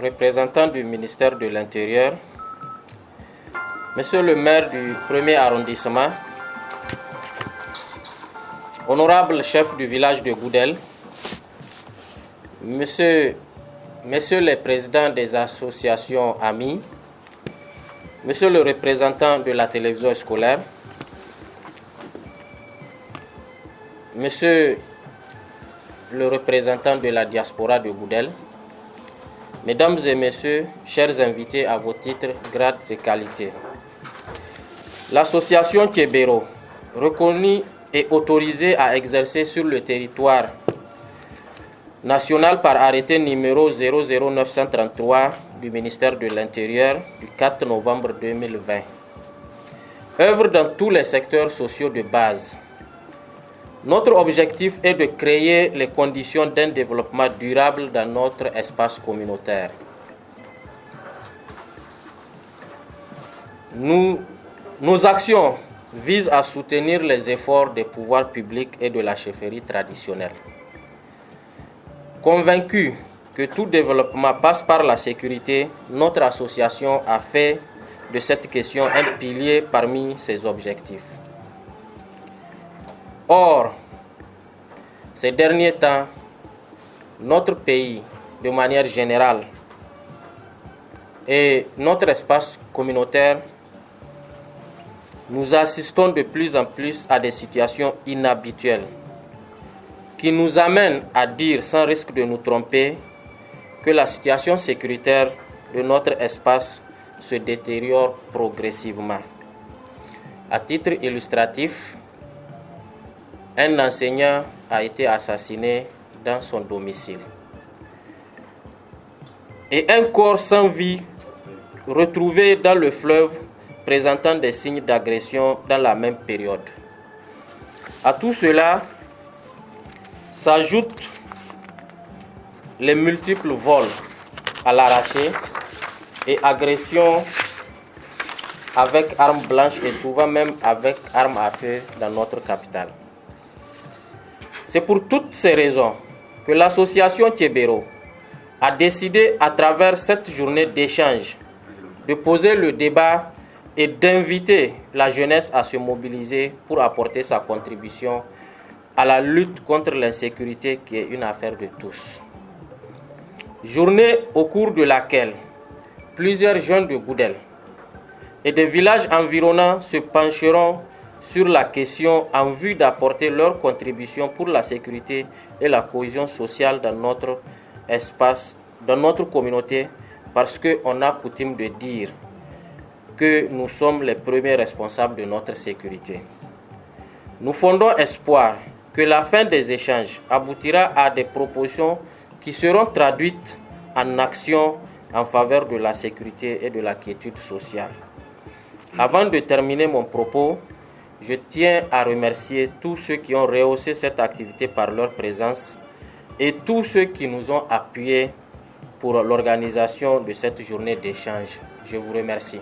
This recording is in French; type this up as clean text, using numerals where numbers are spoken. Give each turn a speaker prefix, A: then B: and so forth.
A: représentants du ministère de l'Intérieur, Monsieur le maire du 1er arrondissement, honorable chef du village de Goudel, Messieurs les présidents des associations amies, Monsieur le représentant de la télévision scolaire, Monsieur le représentant de la diaspora de Goudel, Mesdames et Messieurs, chers invités à vos titres, grades et qualités. L'association Kébéro, reconnue et autorisée à exercer sur le territoire national par arrêté numéro 00933 du ministère de l'Intérieur du 4 novembre 2020, œuvre dans tous les secteurs sociaux de base. Notre objectif est de créer les conditions d'un développement durable dans notre espace communautaire. Nos actions visent à soutenir les efforts des pouvoirs publics et de la chefferie traditionnelle. Convaincu que tout développement passe par la sécurité, notre association a fait de cette question un pilier parmi ses objectifs. Or, ces derniers temps, notre pays, de manière générale, et notre espace communautaire, nous assistons de plus en plus à des situations inhabituelles qui nous amènent à dire, sans risque de nous tromper, que la situation sécuritaire de notre espace se détériore progressivement. À titre illustratif, un enseignant a été assassiné dans son domicile. Et un corps sans vie retrouvé dans le fleuve présentant des signes d'agression dans la même période. À tout cela s'ajoutent les multiples vols à l'arraché et agressions avec armes blanches et souvent même avec armes à feu dans notre capitale. C'est pour toutes ces raisons que l'association Kébéro a décidé, à travers cette journée d'échange, de poser le débat et d'inviter la jeunesse à se mobiliser pour apporter sa contribution à la lutte contre l'insécurité qui est une affaire de tous. Journée au cours de laquelle plusieurs jeunes de Goudel et des villages environnants se pencheront sur la question en vue d'apporter leur contribution pour la sécurité et la cohésion sociale dans notre espace, dans notre communauté, parce qu'on a coutume de dire que nous sommes les premiers responsables de notre sécurité. Nous fondons espoir que la fin des échanges aboutira à des propositions qui seront traduites en actions en faveur de la sécurité et de la quiétude sociale. Avant de terminer mon propos, je tiens à remercier tous ceux qui ont rehaussé cette activité par leur présence et tous ceux qui nous ont appuyés pour l'organisation de cette journée d'échange. Je vous remercie.